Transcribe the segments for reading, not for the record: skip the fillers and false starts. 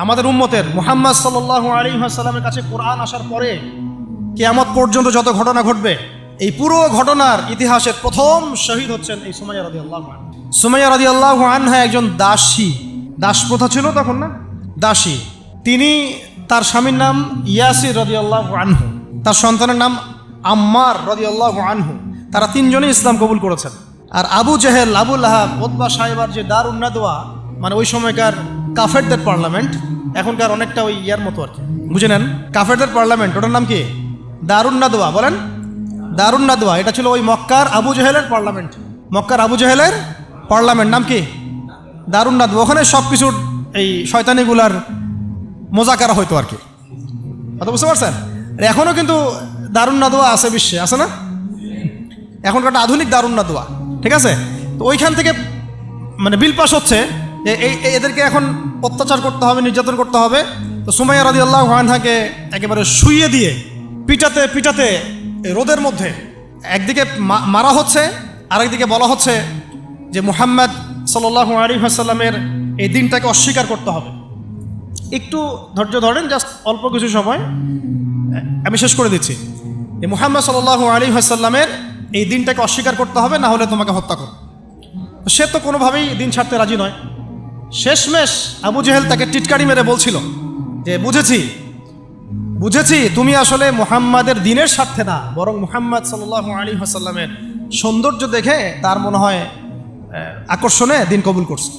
আমাদের উম্মতের মুহাম্মদ সাল্লাল্লাহু আলাইহি ওয়াসাল্লামের কাছে কোরআন আসার পরে কিয়ামত পর্যন্ত যত ঘটনা ঘটবে, এই পুরো ঘটনার ইতিহাসের প্রথম শহীদ হচ্ছেন এই সুমাইয়া রাদিয়াল্লাহু আনহা। সুমাইয়া রাদিয়াল্লাহু আনহা একজন দাসী, দাস প্রথা ছিল তখন না, দাসী। তিনি, তার স্বামীর নাম ইয়াসির রাদিয়াল্লাহু আনহু, তার সন্তানের নাম আম্মার রাদিয়াল্লাহু আনহু। তারা তিনজনই ইসলাম কবুল করেছেন। আর আবু জেহেল, আবু লাহাব, উতবা সাইবার যে দারুন নাদওয়া, মানে ওই সময়কার কাফেরদের পার্লামেন্ট, এখনকার অনেকটা ওই ইয়ার মতো আর কি, বুঝে নেন, কাফেরদের পার্লামেন্ট, ওটার নাম কি? দারুন নাদওয়া। বলেন দারুন নাদওয়া। এটা ছিল ওই মক্কার আবু জেহেলের পার্লামেন্ট। মক্কার আবু জেহেলের পার্লামেন্ট নাম কি? দারুন নাদওয়া। ওখানে সব কিছুর এই শয়তানিগুলার মোজাকারা হইতো আর কি, কথা বুঝতে পারছেন? এখনও কিন্তু দারুন নাদওয়া আছে বিশ্বে, আছে না? এখনকার একটা আধুনিক দারুন নাদওয়া, ঠিক আছে? তো ওইখান থেকে মানে বিল পাস হচ্ছে এদেরকে এখন অত্যাচার করতে হবে, নির্যাতন করতে হবে। তো সুমাইয়া রাদিয়াল্লাহু আনহাকে একেবারে শুইয়ে দিয়ে পিটাতে পিটাতে রোদের মধ্যে একদিকে মারা হচ্ছে, আরেকদিকে বলা হচ্ছে যে মুহাম্মদ সাল্লাল্লাহু আলাইহি ওয়াসাল্লামের এই দিনটাকে অস্বীকার করতে হবে। একটু ধৈর্য ধরেন, জাস্ট অল্প কিছু সময়, আমি শেষ করে দিচ্ছি। যে মুহাম্মদ সাল্লাল্লাহু আলাইহি ওয়াসাল্লামের এই দিনটাকে অস্বীকার করতে হবে, না হলে তোমাকে হত্যা করো। সে তো কোনোভাবেই দিন ছাড়তে রাজি নয়। শেষমেশ আবু জেহেল তাকে টিটকারি মেরে বলছিল যে বুঝেছি তুমি আসলে মুহাম্মাদের দিনের স্বার্থে না, বরং মুহাম্মদ সাল্লাল্লাহু আলাইহি ওয়াসাল্লামের সৌন্দর্য দেখে তার মনে হয় আকর্ষণে দিন কবুল করছে।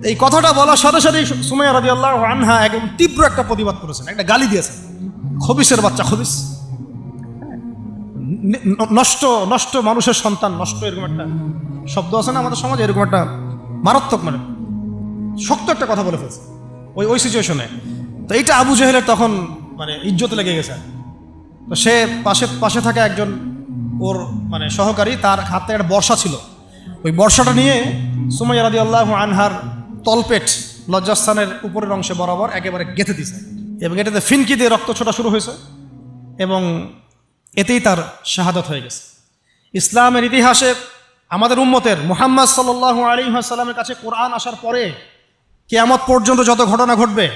এই কথাটা বলার সাথে সাথেই সুমাইয়া রাদিয়াল্লাহু আনহা একদম তীব্র একটা প্রতিবাদ করেছেন, একটা গালি দিয়েছেন, খবিসের বাচ্চা, খবিস, নষ্ট নষ্ট মানুষের সন্তান, নষ্ট, এরকম একটা শব্দ আছে না আমাদের সমাজে, এরকম একটা মারাত্মক, মানে শক্ত একটা কথা বলে ফেলছে ওই সিচুয়েশনে। তো এইটা আবু জেহেলের তখন মানে ইজ্জতে লেগে গেছে। তো সে পাশে থাকা একজন ওর মানে সহকারী, তার হাতে একটা বর্ষা ছিল, ওই বর্ষাটা নিয়ে সুমাইয়া রাদিয়াল্লাহু আনহার তলপেট, লজ্জাস্থানের উপরের অংশে বরাবর একেবারে গেঁথে দিছে, এবং এটাতে ফিনকি দিয়ে রক্ত ছোটা শুরু হয়েছে, এবং এতেই তার শাহাদাত হয়ে গেছে। ইসলামের ইতিহাসে আমাদের উম্মতের মুহাম্মদ সাল্লাল্লাহু আলাইহি ওয়াসাল্লামের কাছে কোরআন আসার পরে কিয়ামত পর্যন্ত যত ঘটনা ঘটবে,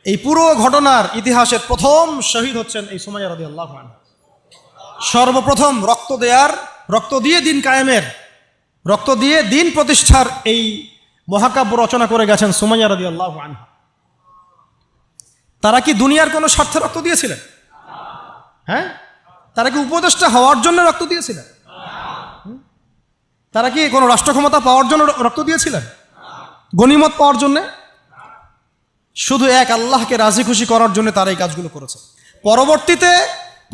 এই পুরো ঘটনার ইতিহাসের প্রথম শহীদ হচ্ছেন এই সুমাইয়া রাদিয়াল্লাহু আনহা। সর্বপ্রথম রক্ত দিয়ে দিন কায়েমের, রক্ত দিয়ে দিন প্রতিষ্ঠার এই মহাকাব্য রচনা করে গেছেন সুমাইয়া রাদিয়াল্লাহু আনহা। তারা কি দুনিয়ার কোনো স্বার্থে রক্ত দিয়েছিলেন? হ্যাঁ, তারা কি উপদেষ্টা হওয়ার জন্য রক্ত দিয়েছিলেন? তারা কি কোনো রাষ্ট্র ক্ষমতা পাওয়ার জন্য রক্ত দিয়েছিলেন? গনিমত পাওয়ার জন্য? শুধু এক আল্লাহকে রাজি খুশি করার জন্য তারা এই কাজগুলো করেছে।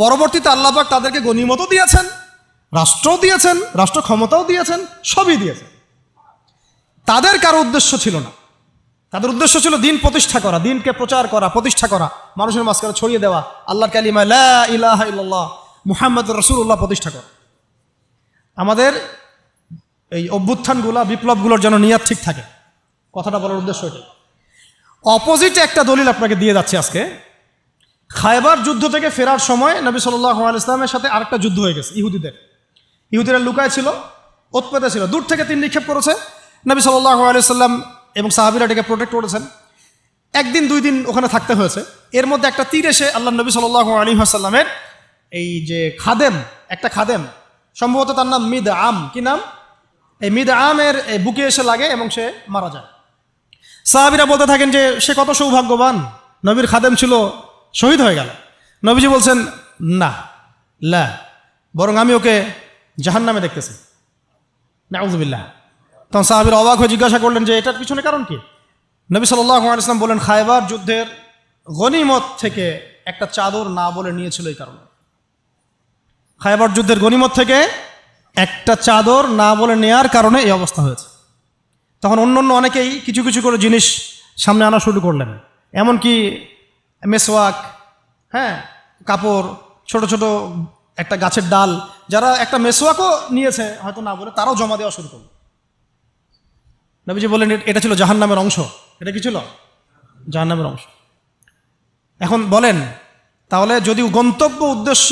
পরবর্তীতে আল্লাহ পাক তাদেরকে গনিমতও দিয়েছেন, রাষ্ট্রও দিয়েছেন, রাষ্ট্র ক্ষমতাও দিয়েছেন, সবই দিয়েছেন। তাদের কারো উদ্দেশ্য ছিল না, তাদের উদ্দেশ্য ছিল দিন প্রতিষ্ঠা করা, দিনকে প্রচার করা, প্রতিষ্ঠা করা, মানুষের মাঝখানে ছড়িয়ে দেওয়া আল্লাহর কালিমা লা ইলাহা ইল্লাল্লাহ মুহাম্মাদুর রাসূলুল্লাহ প্রতিষ্ঠা করা। আমাদের এই অভ্যুত্থানগুলা, বিপ্লবগুলোর যেন নিয়াত ঠিক থাকে, কথাটা বলার উদ্দেশ্য এটা। অপোজিটে একটা দলিল আপনাকে দিয়ে যাচ্ছে আজকে। খায়বার যুদ্ধ থেকে ফেরার সময় নবী সাল্লাল্লাহু আলাইহি ওয়াসাল্লামের সাথে আরেকটা যুদ্ধ হয়ে গেছে। ইহুদিরা লুকায় ছিল, উৎপেতে ছিল, দূর থেকে তীর নিক্ষেপ করেছে। নবী সাল্লাল্লাহু আলাইহি ওয়াসাল্লাম এবং সাহাবীরা এটাকে প্রোটেক্ট করেছেন। একদিন দুই দিন ওখানে থাকতে হয়েছে। এর মধ্যে একটা তীর এসে আল্লাহ নবী সাল্লাল্লাহু আলাইহি ওয়াসাল্লামের এই যে একটা খাদেম, সম্ভবত তার নাম মিদআম, কি নাম? এই মিদআমের বুকে এসে লাগে এবং সে মারা যায়। সাহাবীরা বলতে থাকেন যে সে কত সৌভাগ্যবান, নবীর খাদেম ছিল, শহীদ হয়ে গেল। নবীজি বলছেন না, বরং আমি ওকে জাহান্নামে দেখতেছি, নাউযুবিল্লাহ। তখন সাহাবীরা অবাক হয়ে জিজ্ঞাসা করলেন যে এটার পিছনে কারণ কি? নবী সাল্লাল্লাহু আলাইহি ওয়াসাল্লাম বলেন, খায়বার যুদ্ধের গনিমত থেকে একটা চাদর না বলে নিয়েছিল এই কারণে। খায়বার যুদ্ধের গনিমত থেকে একটা চাদর না বলে নেয়ার কারণে এই অবস্থা হয়েছে। তখন অন্য অনেকেই কিছু কিছু করে জিনিস সামনে আনা শুরু করলেন, এমনকি মেসওয়াক, হ্যাঁ, কাপড়, ছোট ছোট একটা গাছের ডাল, যারা একটা মেসওয়াকও নিয়েছে হয়তো না বলে, তারাও জমা দেওয়া শুরু করল। নবীজি বললেন এটা ছিল জাহান্নামের অংশ। এটা কি ছিল? জাহান্নামের অংশ। এখন বলেন, তাহলে যদি গন্তব্য উদ্দেশ্য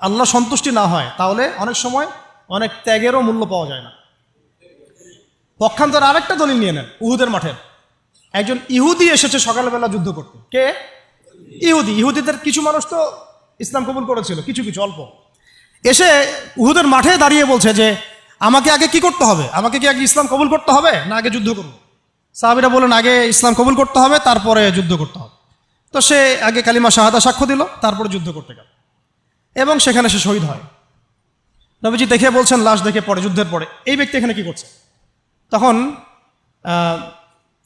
আল্লাহ সন্তুষ্টি না হয়, তাহলে অনেক সময় অনেক ত্যাগেরও মূল্য পাওয়া যায় না। পক্ষান্তরে আরেকটা দলিল নিয়ে নেন, উহুদের মাঠের। একজন ইহুদি এসেছে সকালবেলা যুদ্ধ করতে। কে? ইহুদিদের কিছু মানুষ তো ইসলাম কবুল করেছিল, কিছু কিছু অল্প। এসে উহুদের মাঠে দাঁড়িয়ে বলছে যে আমাকে আগে কি করতে হবে, আমাকে কি আগে ইসলাম কবুল করতে হবে না আগে যুদ্ধ করবো? সাহাবীরা বললেন আগে ইসলাম কবুল করতে হবে, তারপরে যুদ্ধ করতে হবে। তো সে আগে কালিমা শাহাদা সাক্ষ্য দিল, তারপরে যুদ্ধ করতে গেল এবং সেখানে সে শহীদ হয়। নবীজি দেখে বলছেন, লাশ দেখে পড়ে, যুদ্ধের পরে, এই ব্যক্তি এখানে কি করছে? তখন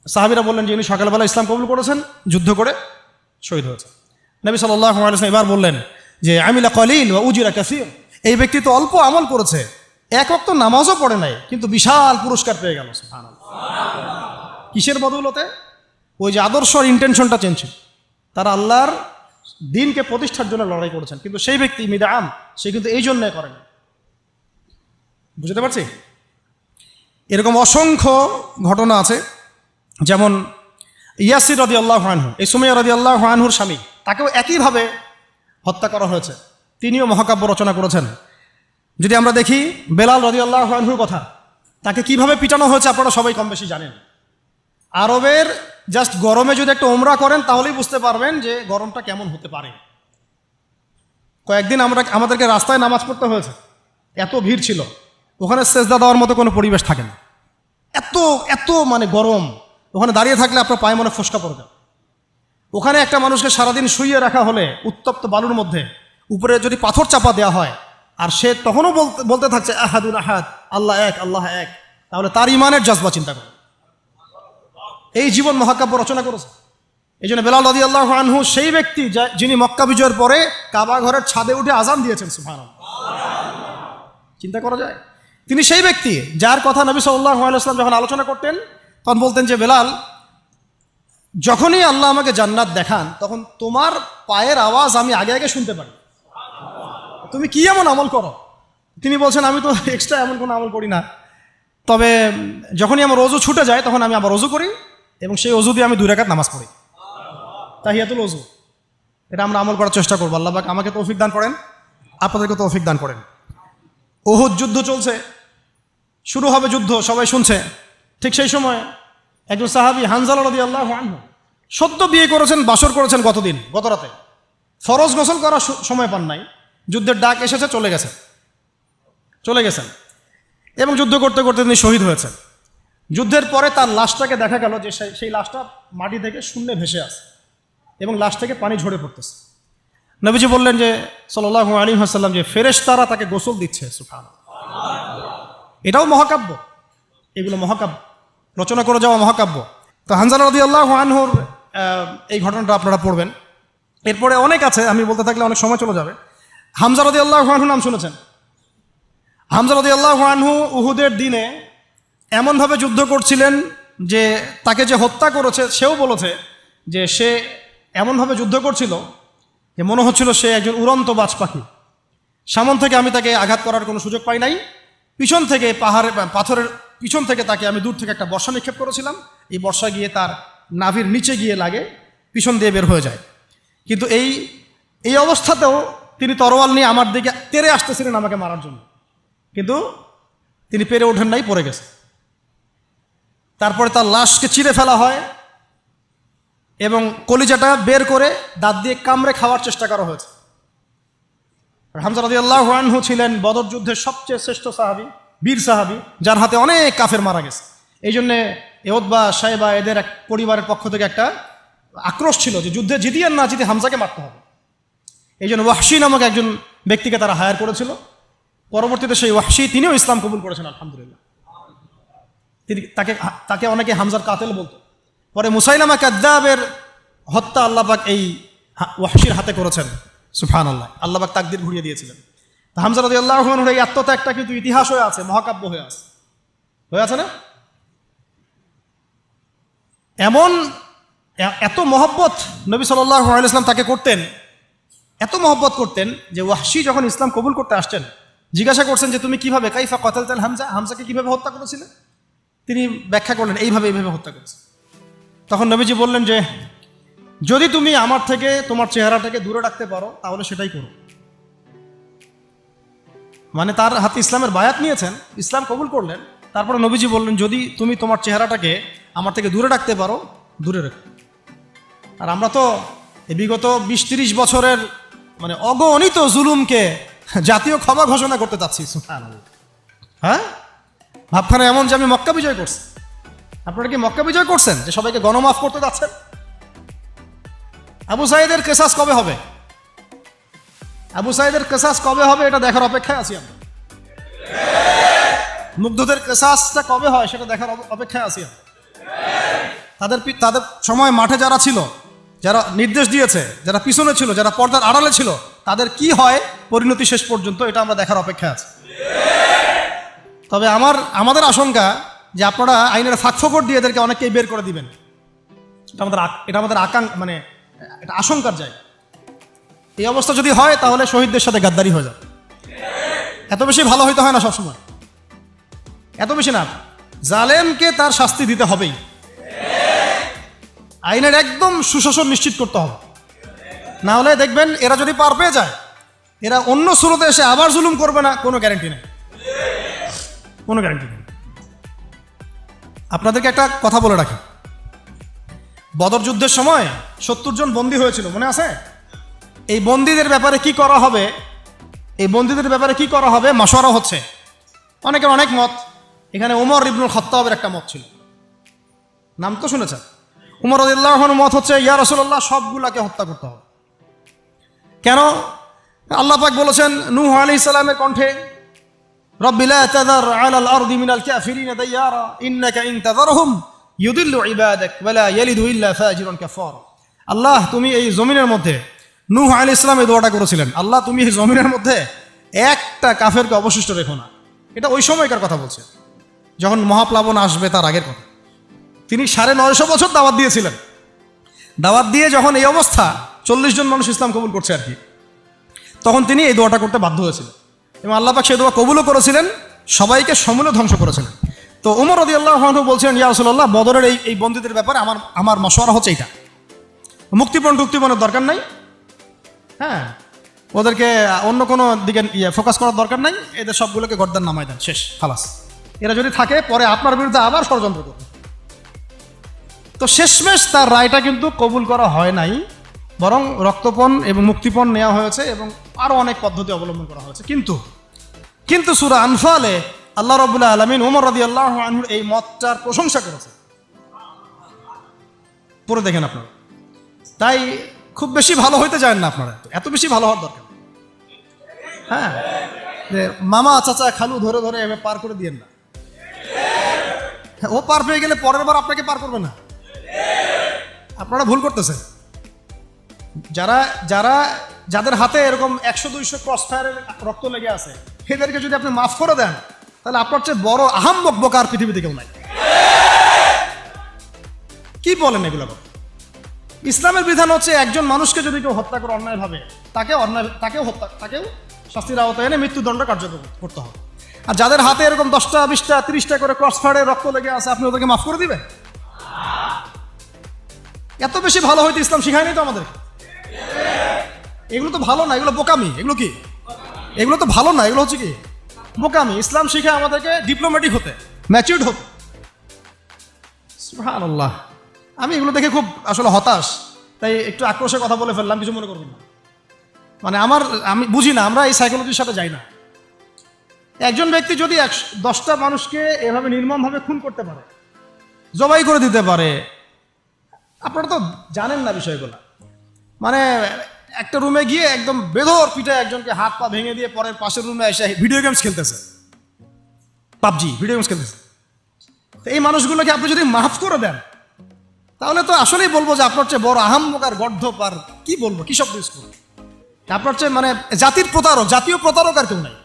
সাহাবীরা বললেন যে উনি সকালবেলা ইসলাম কবুল করেছেন, যুদ্ধ করে শহীদ হয়েছে। নবী সাল্লাল্লাহু আলাইহি ওয়াসাল্লাম এবার বললেন যে আমিলা কলিল ওয়া উজরা কাসীর, এই ব্যক্তি তো অল্প আমল করেছে, এক ওয়াক্ত নামাজও পড়ে নাই, কিন্তু বিশাল পুরস্কার পেয়ে গেল। সুবহানাল্লাহ। কিসের বদৌলতে? ওই যে আদর্শর ইন্টেনশনটা চেঞ্জ ছিল, তারা আল্লাহর দিনকে প্রতিষ্ঠার জন্য লড়াই করেছেন, কিন্তু সেই ব্যক্তি মিদআম, সে কিন্তু এই জন্যে করেন। বুঝতে পারছি? এরকম অসংখ্য ঘটনা আছে। যেমন ইয়াসির রাদিয়াল্লাহু আনহু, এই সুমাইয়া রাদিয়াল্লাহু আনহুর স্বামী, তাকেও একইভাবে হত্যা করা হয়েছে। তিনিও মহাকাব্য রচনা করেছেন। যদি আমরা দেখি বেলাল রাদিয়াল্লাহু আনহুর কথা, তাকে কিভাবে পিটানো হয়েছে আপনারা সবাই কম বেশি জানেন। আরবের জাস্ট গরমে যদি একটা ওমরা করেন তাহলেই বুঝতে পারবেন যে গরমটা কেমন হতে পারে। কয়েকদিন আমাদেরকে রাস্তায় নামাজ পড়তে হয়েছে, এত ভিড় ছিল, ওখানে সেজদা দেওয়ার মতো কোনো পরিবেশ থাকে না, এত এত মানে গরম। ওখানে দাঁড়িয়ে থাকলে আপনার পায়ে মনে ফোসকা পড়বে। ওখানে একটা মানুষকে সারাদিন শুইয়ে রাখা হলে উত্তপ্ত বালুর মধ্যে, উপরে যদি পাথর চাপা দেওয়া হয়, আর সে তখনও বলতে থাকছে আহাদুন আহাদ, আল্লাহ এক, আল্লাহ এক, তাহলে তার ইমানের জজবা চিন্তা করে। এই জীবন মহাকাব্য রচনা করেছে। এই জন্য বেলাল রাদিয়াল্লাহু আনহু সেই ব্যক্তি যিনি মক্কা বিজয়ের পরে কাবা ঘরের ছাদে উঠে আজান দিয়েছেন। সুবহানাল্লাহ। চিন্তা করা যায়? তিনি সেই ব্যক্তি যার কথা নবী সাল্লাল্লাহু আলাইহি ওয়াসাল্লাম যখন আলোচনা করতেন তখন বলতেন যে বেলাল, যখনই আল্লাহ আমাকে জান্নাত দেখান তখন তোমার পায়ের আওয়াজ আমি আগে আগে শুনতে পারি। তুমি কি এমন আমল করো? তিনি বলছেন আমি তো এক্সট্রা এমন কোনো আমল করি না, তবে যখনই আমার ওযু ছুটে যায় তখন আমি আবার ওযু করি এবং সেই ওযু দিয়ে আমি 2 রাকাত নামাজ পড়ি, তাহিয়াতুল ওযু। এটা আমরা আমল করার চেষ্টা করবো। আল্লাহ পাক আমাকে তৌফিক দান করেন, আপনাদেরকে তৌফিক দান করেন। উহুদ যুদ্ধ চলছে, শুরু হবে যুদ্ধ, সবাই শুনছে। ঠিক সেই সময় একজন সাহাবী হানজালা রাদিয়াল্লাহু আনহু সদ্য বিয়ে করেছেন, বাসর করেছেন গত রাতে, ফরজ গোসল করার সময় পান নাই, যুদ্ধের ডাক এসেছে, চলে গেছেন এবং যুদ্ধ করতে করতে তিনি শহীদ হয়েছেন। যুদ্ধের পরে তার লাশটাকে দেখা গেল যে সেই লাশটা মাটি থেকে শূন্যে ভেসে আছে এবং লাশ থেকে পানি ঝরে পড়তেছে। নবীজি বললেন যে সাল্লাল্লাহু আলাইহি ওয়াসাল্লাম যে ফেরেশতারা তাকে গোসল দিচ্ছে। সুবহানাল্লাহ। এটাও মহাকাব্য, এগুলো মহাকাব্য, রচনা করে যাওয়া মহাকাব্য। তো হানজালা রাদিয়াল্লাহু আনহুর এই ঘটনাটা আপনারা পড়বেন। এরপরে অনেক আছে, আমি বলতে থাকলে অনেক সময় চলে যাবে। হামজা রাদিয়াল্লাহু আনহু নাম শুনেছেন? হামজা রাদিয়াল্লাহু আনহু উহুদের দিনে এমনভাবে যুদ্ধ করছিলেন যে তাকে যে হত্যা করেছে সেও বলেছে যে সে এমনভাবে যুদ্ধ করছিল যে মনে হচ্ছিল সে একজন উড়ন্ত বাজ পাখি। সামন থেকে আমি তাকে আঘাত করার কোনো সুযোগ পাই নাই, পিছন থেকে পাথরের পিছন থেকে তাকে আমি দূর থেকে একটা বর্ষা নিক্ষেপ করেছিলাম, এই বর্ষা গিয়ে তার নাভির নিচে গিয়ে লাগে, পিছন দিয়ে বের হয়ে যায়। কিন্তু এই অবস্থাতেও তিনি তরোয়াল নিয়ে আমার দিকে তেড়ে আসতেছিলেন আমাকে মারার জন্য, কিন্তু তিনি পেরে ওঠেন নাই, পড়ে গেছে। তারপরে তার লাশকে চিরে ফেলা হয় এবং কলিজাটা বের করে দাঁত দিয়ে কামড়ে খাওয়ার চেষ্টা করা হয়েছে। হামজা রাদিয়াল্লাহু আনহু ছিলেন বদর যুদ্ধের সবচেয়ে শ্রেষ্ঠ সাহাবী, বীর সাহাবী, যার হাতে অনেক কাফের মারা গেছে। এই জন্যে উতবা, শাইবা এদের এক পরিবারের পক্ষ থেকে একটা আক্রোশ ছিল যে যুদ্ধে জিতি আর না জিতে হামজাকে মারতে হবে। এই জন্য ওয়াহশী নামক একজন ব্যক্তিকে তারা হায়ার করেছিল। পরবর্তীতে সেই ওয়াহশী তিনিও ইসলাম কবুল করেছেন, আলহামদুলিল্লাহ। তাকে অনেকে হামজার কাতেল বলতো। পরে মুসাইলামা কাযযাবের হত্যা আল্লাহ পাক এই ওয়াহশীর হাতে করেছেন। সুবহানাল্লাহ, আল্লাহ পাক তাকদীর ঘুরিয়ে দিয়েছিলেন। হামজা রাদিয়াল্লাহু আনহুর এই আত্মত্যাগটা কিন্তু ইতিহাস হয়ে আছে, মহাকাব্য হয়ে আছে না? এমন এত মহব্বত নবী সাল্লাল্লাহু আলাইহি ওয়াসাল্লাম তাকে করতেন, এত মহব্বত করতেন যে ওয়াহশী যখন ইসলাম কবুল করতে আসছেন জিজ্ঞাসা করছেন যে তুমি কিভাবে কাইফা কতালতাল হামজা, হামজাকে কিভাবে হত্যা করেছিলে? তিনি ব্যাখ্যা করলেন এইভাবে হত্যা করেছে। তখন নবীজি বললেন যে যদি তুমি আমার থেকে তোমার চেহারাটাকে দূরে রাখতে পারো তাহলে সেটাই করো। মানে তার হাতে ইসলামের বায়াত নিয়েছেন, ইসলাম কবুল করলেন, তারপরে নবীজি বললেন যদি তুমি তোমার চেহারাটাকে আমার থেকে দূরে রাখতে পারো দূরে রেখো। আর আমরা তো এই বিগত 20-30 বছরের মানে অগণিত জুলুমকে জাতীয় ক্ষমা ঘোষণা করতে চাচ্ছি। সুবহানাল্লাহ। হ্যাঁ, ভাবখানা এমন যে আমি মক্কা বিজয় করছি। আপনারা কি মক্কা বিজয় করছেন যে সবাইকে গণমাফ করতে যাচ্ছেন? আবু সাইদের কেসাস কবে হবে? আবু সাইদের কেসাস কবে হবে এটা দেখার অপেক্ষায় আছি আমরা। মুগ্ধদের কেসাসটা কবে হয় সেটা দেখার অপেক্ষায় আছি আমরা। তাদের সময় মাঠে যারা ছিল, যারা নির্দেশ দিয়েছে, যারা পিছনে ছিল, যারা পর্দার আড়ালে ছিল, তাদের কি হয় পরিণতি শেষ পর্যন্ত এটা আমরা দেখার অপেক্ষায় আছি। তবে আমাদের আশঙ্কা যে আপনারা আইনের ফাঁকফোকর দিয়ে এদেরকে অনেককেই বের করে দিবেন। এটা আমাদের মানে এটা আশঙ্কার জায়গা। এই অবস্থা যদি হয় তাহলে শহীদদের সাথে গাদ্দারি হয়ে যাবে। এত বেশি ভালো হইতে হয় না সবসময়, এত বেশি না। জালেমকে তার শাস্তি দিতে হবেই। আইনের একদম সুশাসন নিশ্চিত করতে হবে, না হলে দেখবেন এরা যদি পার পেয়ে যায়, এরা অন্য সুরতে এসে আবার জুলুম করবে না, কোনো গ্যারান্টি নেই, কোনো গ্যারান্টি নেই। আপনাদেরকে একটা কথা বলে রাখি, বদর যুদ্ধের সময় 70 জন বন্দী হয়েছিল, মনে আছে? এই বন্দীদের ব্যাপারে কি করা হবে, এই বন্দীদের ব্যাপারে কি করা হবে মাশওয়ারা হচ্ছে। অনেকের অনেক মত। এখানে ওমর ইবনুল খাত্তাবের একটা মত ছিল, নাম তো শুনেছেন। ওমর রাদিয়াল্লাহু আনহুর মত হচ্ছে, ইয়া রাসূলুল্লাহ, সবগুলাকে হত্যা করতে হবে। কেন? আল্লাহ পাক বলেছেন নূহ আলাইহিস সালামের কণ্ঠে, রব্বি লা তাযার আলাল আরদি মিনাল কাফিরিনা দাইয়ারা ইন্নাকা ইন তাযারহুম ইউদিল্লু ইবাদাক ওয়া লা ইয়ালিদু ইল্লা ফাজিরুন কাফার। আল্লাহ, তুমি এই জমিনের মধ্যে, নূহ আলাইহিস সালাম এই দোয়াটা করেছিলেন, আল্লাহ তুমি এই জমিনের মধ্যে একটা কাফেরকে অবশিষ্ট রেখো না। এটা ওই সময়কার কথা বলছে, যখন মহাপ্লাবন আসবে তার আগের কথা। তিনি 950 বছর দাওয়াত দিয়েছিলেন। দাওয়াত দিয়ে যখন এই অবস্থা, 40 জন মানুষ ইসলাম কবুল করছে আর কি, তখন তিনি এই দোয়াটা করতে বাধ্য হয়েছিলেন এবং আল্লাহ পাক সেই দোয়া কবুলও করেছিলেন, সবাইকে সমূলে ধ্বংস করেছিলেন। তো ওমর রাদিয়াল্লাহু আনহু বলছিলেন, ইয়া রাসূলুল্লাহ, বদরের এই বন্দীদের ব্যাপারে আমার মাশওয়ারা হচ্ছে এইটা, মুক্তিপণের দরকার নাই। হ্যাঁ, ওদেরকে অন্য কোনো দিকে ফোকাস করার দরকার নাই, এদের সবগুলোকে গর্দান নামায় দেন, শেষ, খালাস। এরা যদি থাকে পরে আপনার বিরুদ্ধে আবার ষড়যন্ত্র করবে। তো শেষমেশ তার রায়টা কিন্তু কবুল করা হয় নাই, বরং রক্তপণ এবং মুক্তিপণ নেওয়া হয়েছে এবং আরও অনেক পদ্ধতি অবলম্বন করা হয়েছে। কিন্তু সূরা আনফালে আল্লাহ রাব্বুল আলামিন ওমর রাদিয়াল্লাহু আনহুর এই মতটার প্রশংসা করেছে, পড়ে দেখেন আপনারা। তাই খুব বেশি ভালো হইতে চান না আপনারা, এত বেশি ভালো হওয়ার দরকার। হ্যাঁ, মামা চাচা খালু ধরে ধরে এভাবে পার করে দিয়েন না। ও পার পেয়ে গেলে পরের বার আপনাকে পার করবে না। আপনারা ভুল করতেছেন। যাদের হাতে এরকম 100-200 ক্রস ফায়ারের রক্ত লেগে আছে, এদেরকে যদি আপনি মাফ করে দেন, তাহলে আপনার চেয়ে বড় আহাম্মক বোকা আর পৃথিবীতে কেউ নাই। কি বলেন এগুলো? ইসলামের বিধান হচ্ছে একজন মানুষকে যদি কেউ হত্যা করে অন্যায়ভাবে, তাকেও শাস্তির আওতায় এনে মৃত্যুদণ্ড কার্যকর করতে হবে। আর যাদের হাতে এরকম 10টা 20টা 30টা করে ক্রস ফায়ারের রক্ত লেগে আছে, আপনি ওদেরকে মাফ করে দিবেন? এত বেশি ভালো হইতে ইসলাম শিখায়নি তো আমাদের। এগুলো তো ভালো না, এগুলো বোকামি। এগুলো কি? এগুলো তো ভালো না, এগুলো হচ্ছে কি বোকামি। ইসলাম শিখায় আমাদেরকে ডিপ্লোম্যাটিক হতে, ম্যাচিউরড হতে। সুবহানাল্লাহ। আমি এগুলো দেখে খুব আসলে হতাশ, তাই একটু আক্রোশের কথা বলে ফেললাম, কিছু মনে করবেন না। মানে আমি বুঝি না, আমরা এই সাইকোলজির সাথে যাই না। একজন ব্যক্তি যদি 10টা মানুষকে এভাবে নির্মমভাবে খুন করতে পারে, জবাই করে দিতে পারে, আপনারা তো জানেন না বিষয়গুলো। মানে একটা রুমে গিয়ে একদম বেধর পিঠে একজনকে হাত পা ভেঙে দিয়ে পরের পাশের রুমে এসে ভিডিও গেমস খেলতেছে, পাবজি ভিডিও গেমস খেলতেছে। তো এই মানুষগুলোকে আপনি যদি মাফ করে দেন, তাহলে তো আসলেই বলবো যে আপনার চেয়ে বড় আহাম্মক আর গর্ধপ আর কি বলবো, কি শব্দ ইউজ করবো, আপনার চেয়ে মানে জাতীয় প্রতারক আর কেউ নাই।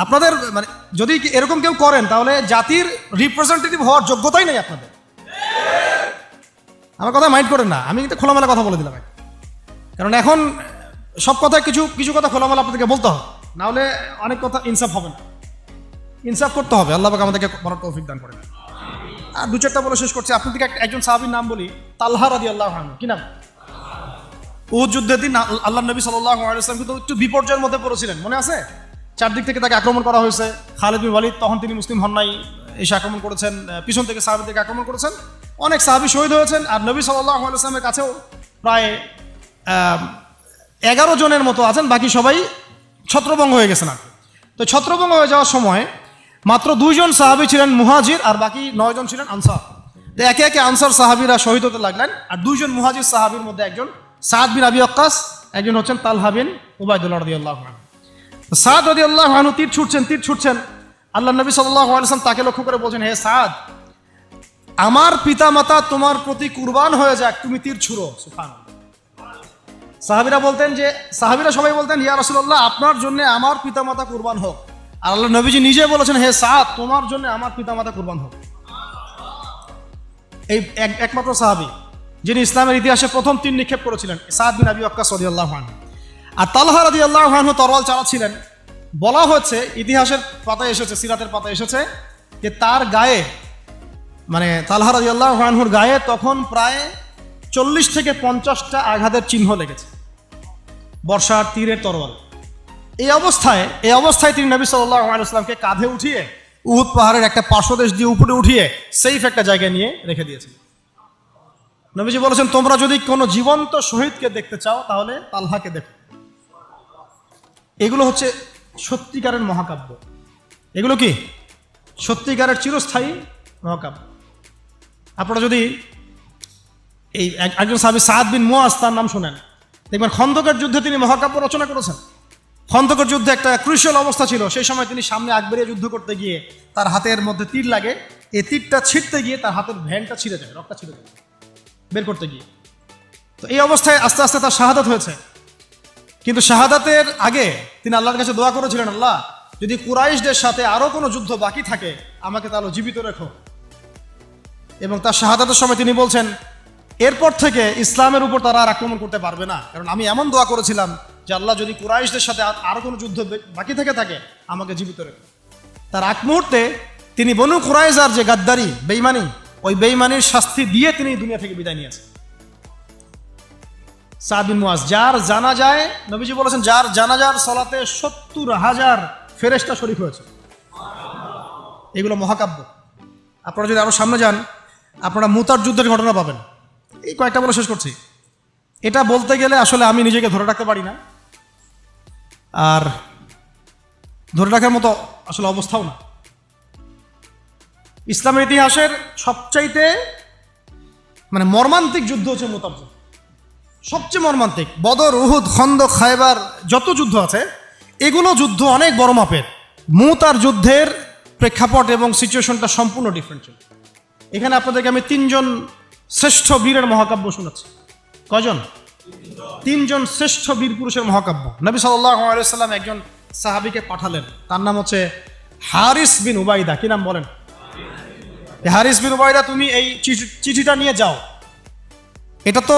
আপনাদের মানে যদি এরকম কেউ করেন, তাহলে জাতির রিপ্রেজেন্টেটিভ হওয়ার যোগ্যতাই নেই আপনাদের। আমার কথা মাইন্ড করেন না, আমি কিন্তু খোলামেলা কথা বলে দিলাম। কারণ এখন সব কথা কিছু কথা খোলামেলা আপনাদেরকে বলতে হবে, না হলে অনেক কথা ইনসাফ হবে না। ইনসাফ করতে হবে, আল্লাহ পাক আমাদেরকে বড় তৌফিক দান করেন। আর 2-4টা বলে শেষ করছি। আপনাদেরকে একজন সাহাবীর নাম বলি, তালহা রাদিয়াল্লাহু আনহু। কি নাম? উহুদ যুদ্ধের দিন আল্লাহ নবী সাল্লাল্লাহু আলাইহি ওয়াসাল্লাম কিন্তু একটু বিপর্যয়ের মধ্যে পড়েছিলেন, মনে আছে? চারদিক থেকে তাকে আক্রমণ করা হয়েছে। খালিদ বিন ওয়ালিদ তখন তিনি মুসলিম হন নাই, এসে আক্রমণ করেছেন, পিছন থেকে সাহাবীদেরকে আক্রমণ করেছেন, অনেক সাহাবী শহীদ হয়েছেন। আর নবী সাল্লাল্লাহু আলাইহি ওয়াসাল্লামের কাছেও প্রায় 11 জনের মতো আছেন, বাকি সবাই ছত্রভঙ্গ হয়ে গেছেন। আর তো ছত্রভঙ্গ হয়ে যাওয়ার সময় মাত্র 2 জন সাহাবী ছিলেন মুহাজির, আর বাকি 9 জন ছিলেন আনসার। তো একে একে আনসার সাহাবীরা শহীদ হতে লাগলেন। আর 2 জন মুহাজির সাহাবীর মধ্যে একজন সাদ বিন আবি ওয়াক্কাস, একজন হচ্ছেন তালহা বিন উবাইদুল্লাহ রাদিয়াল্লাহু আনহু। সাদ রাদিয়াল্লাহু আনহু তীর ছুটছেন। আল্লাহ নবী সাল্লাল্লাহু আলাইহি ওয়াসাল্লাম তাকে লক্ষ্য করে বলছেন, হে সাদ, আমার পিতামাতা তোমার প্রতি কুরবান হয়ে যাক, তুমি তীর ছুড়ো। সুবহানাল্লাহ। সাহাবীরা সবাই বলতেন, ইয়া রাসূলুল্লাহ, আপনার জন্য আমার পিতামাতা কুরবান হোক। আর আল্লাহ নবীজি নিজে বলেছেন, হে সাদ, তোমার জন্য আমার পিতামাতা কুরবান হোক। এই একমাত্র সাহাবী যিনি ইসলামের ইতিহাসে প্রথম তীর নিক্ষেপ করেছিলেন, সাদ বিন আবি ওয়াক্কাস রাদিয়াল্লাহু আনহু। আর তালহা রাদিয়াল্লাহু আনহু তরোয়াল চালাচ্ছিলেন। বলা হচ্ছে, ইতিহাসের পাতায় এসেছে, সিরাতের পাতায় এসেছে যে তার গায়ে, মানে তালহা রাদিয়াল্লাহু আনহুর গায়ে তখন প্রায় 40 থেকে 50টা আঘাতের চিহ্ন লেগেছে, বর্ষার তীরের তরোয়াল। এই অবস্থায় তিনি নবী সাল্লাল্লাহু আলাইহি ওয়াসাল্লামকে কাঁধে উঠিয়ে উহুদ পাহাড়ের একটা পার্শ্বদেশ দিয়ে উপরে উঠিয়ে সেফ একটা জায়গায় নিয়ে রেখে দিয়েছেন। নবীজি বলেছেন, তোমরা যদি কোনো জীবন্ত শহীদকে দেখতে চাও তাহলে তালহাকে দেখো। এগুলো হচ্ছে সত্যিকারের মহাকাব্য। এগুলো কি সত্যিকারের চিরস্থায়ী মহাকাব্য। আপনারা যদি এই একজন সাহাবী সাদ বিন মুআজ, তার নাম শুনেন, দেখবেন খন্দকের যুদ্ধে তিনি মহাকাব্য রচনা করেছেন। খন্দকের যুদ্ধে একটা ক্রুশিয়াল অবস্থা ছিল, সেই সময় তিনি সামনে আগ বেরিয়ে যুদ্ধ করতে গিয়ে তার হাতের মধ্যে তীর লাগে। এই তীরটা ছিঁড়তে গিয়ে তার হাতের ভ্যানটা ছিঁড়ে যায়, রক্তটা ছিঁড়ে যায় বের করতে গিয়ে। তো এই অবস্থায় আস্তে আস্তে তার শাহাদাত হয়েছে। কিন্তু শাহাদাতের আগে তিনি আল্লাহর কাছে দোয়া করেছিলেন, আল্লাহ, যদি কুরাইশদের সাথে আরো কোনো যুদ্ধ বাকি থাকে আমাকে তাহলে জীবিত রেখো। এবং তার শাহাদাতের সময় তিনি বলছেন, এরপর থেকে ইসলামের উপর তারা আর আক্রমণ করতে পারবে না, কারণ আমি এমন দোয়া করেছিলাম যে আল্লাহ, যদি কুরাইশদের সাথে আরো কোনো যুদ্ধ বাকি থেকে থাকে আমাকে জীবিত রেখো। তার আগ মুহূর্তে তিনি বনু কুরাইজার যে গাদ্দারি, বেঈমানি, ওই বেঈমানির শাস্তি দিয়ে তিনি দুনিয়া থেকে বিদায় নিয়েছেন। সাদ বিন মুআজ, যার জানাজায় নবীজি বলেছেন, যার জানাজার সালাতে 70,000 ফেরেশতা শরীক হয়েছে। এগুলো মহাকাব্য। আপনারা যদি আরো সামনে যান, আপনারা মুতার যুদ্ধের ঘটনা পাবেন। এই কয়েকটা বলে শেষ করছি। এটা বলতে গেলে আসলে আমি নিজেকে ধরে রাখতে পারি না, আর ধরে রাখার মতো আসলে অবস্থাও না। ইসলামের ইতিহাসের সবচাইতে মানে মর্মান্তিক যুদ্ধ হচ্ছে মুতার যুদ্ধ, সবচেয়ে মর্মান্তিক। বদর, উহুদ, খন্দক, খায়বার যত যুদ্ধ আছে এগুলো যুদ্ধ অনেক বড় মাপের। মুতার যুদ্ধের প্রেক্ষাপট এবং সিচুয়েশনটা সম্পূর্ণ ডিফারেন্ট ছিল। এখানে আপনাদেরকে আমি 3 জন শ্রেষ্ঠ বীরের মহাকাব্য শোনাচ্ছি। কয়জন? 3 জন শ্রেষ্ঠ বীর পুরুষের মহাকাব্য। নবী সাল্লাল্লাহু আলাইহি ওয়াসাল্লাম একজন সাহাবীকে পাঠালেন, তার নাম হচ্ছে হারিস বিন উবাইদা। কি নাম বলেন? হারিস বিন উবাইদা, তুমি এই চিঠিটা নিয়ে যাও। এটা তো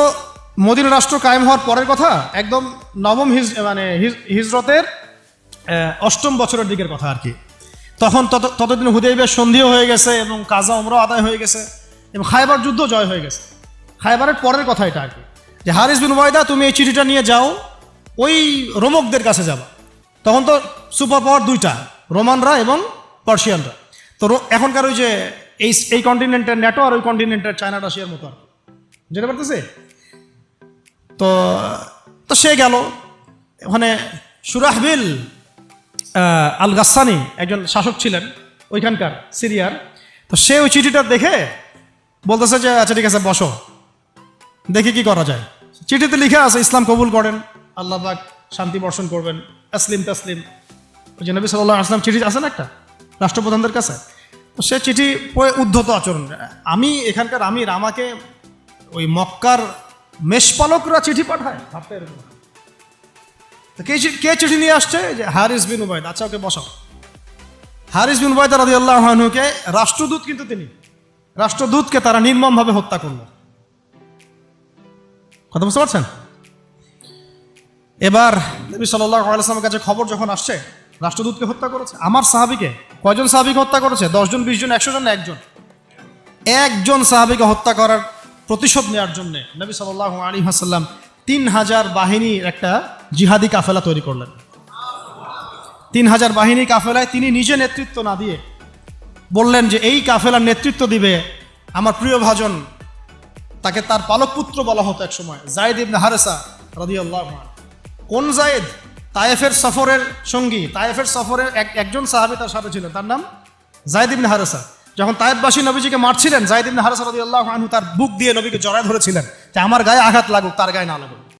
মদিনা রাষ্ট্র কায়েম হওয়ার পরের কথা, একদম নবম হিজরতের 8ম বছরের দিকের কথা আর কি। তখন ততদিন হুদাইবিয়ার সন্ধিও হয়ে গেছে এবং কাজা উমরা আদায় হয়ে গেছে এবং খায়বার যুদ্ধ জয় হয়ে গেছে। খায়বারের পরের কথা এটা আর কি, যে হারিস বিন উবাইদা, তুমি এই চিঠিটা নিয়ে যাও, ওই রোমকদের কাছে যাবা। তখন তো সুপার পাওয়ার 2টা, রোমানরা এবং পার্সিয়ানরা। তো এখনকার ওই যে এই কন্টিনেন্টের ন্যাটো আর ওই কন্টিনেন্টের চায়না রাশিয়ার মতো আর যেতে পারতেছে। তো সে গেল ওখানে। সুরাহবিল আল গাসসানি একজন শাসক ছিলেন ওইখানকার সিরিয়ার। তো সে ওই চিঠিটা দেখে বলতেছে যে আচ্ছা ঠিক আছে, বসো, দেখি কি করা যায়। চিঠিতে লিখে আছে, ইসলাম কবুল করেন, আল্লাহ পাক শান্তি বর্ষণ করবেন, আসলিম তাসলিম। ওই যে নবী সাল্লাল্লাহু আলাইহি ওয়াসাল্লাম চিঠি আছে না একটা রাষ্ট্রপ্রধানদের কাছে, তো সে চিঠি পড়ে উদ্ধত আচরণ। আমি এখানকার আমির, আমাকে ওই মক্কার মেষপালকরা চিঠি পাঠায়, ভাবতে এরকম। কে চিঠি নিয়ে আসছে? যে হারিস বিন উবাইদা। আচ্ছা, ওকে বসাও। হারিস বিন উবাইদা রাদিয়াল্লাহু আনহুকে রাষ্ট্রদূত, কিন্তু তিনি রাষ্ট্রদূতকে তারা নির্মমভাবে হত্যা করল। কথা বুঝতে পারছেন? এবার নবী সাল্লাল্লাহু আলাইহি ওয়াসাল্লামের কাছে খবর যখন আসছে রাষ্ট্রদূতকে হত্যা করেছে। আমার সাহাবীকে, কয়জন সাহাবীকে হত্যা করেছে? 10 জন, 20 জন, 100 জন না একজন সাহাবীকে হত্যা করার প্রতিশোধ নেওয়ার জন্য নবী সাল্লাল্লাহু আলাইহি ওয়াসাল্লাম 3000 বাহিনীর একটা জিহাদি কাফেলা তৈরি করলেন। 3000 বাহিনী কাফেলায় তিনি নিজে নেতৃত্ব না দিয়ে বললেন যে এই কাফেলার নেতৃত্ব দিবে আমার প্রিয় ভাজন, তাকে তার পালক পুত্র বলা হতো এক সময়, যায়েদ ইবনে হারেসা রাদিয়াল্লাহু আনহু। কোন যায়েদ? তায়েফের সফরের সঙ্গী, তায়েফের সফরের একজন সাহাবী তার সাথে ছিলেন, তার নাম যায়েদ ইবনে হারেসা। যখন তায়েফবাসী নবীজিকে মারছিলেন, যায়েদ ইবনে হারেসা রাদিয়াল্লাহু আনহু তার বুক দিয়ে নবীকে জড়ায় ধরেছিলেন যে আমার গায়ে আঘাত লাগুক, তার গায়ে না লাগুক।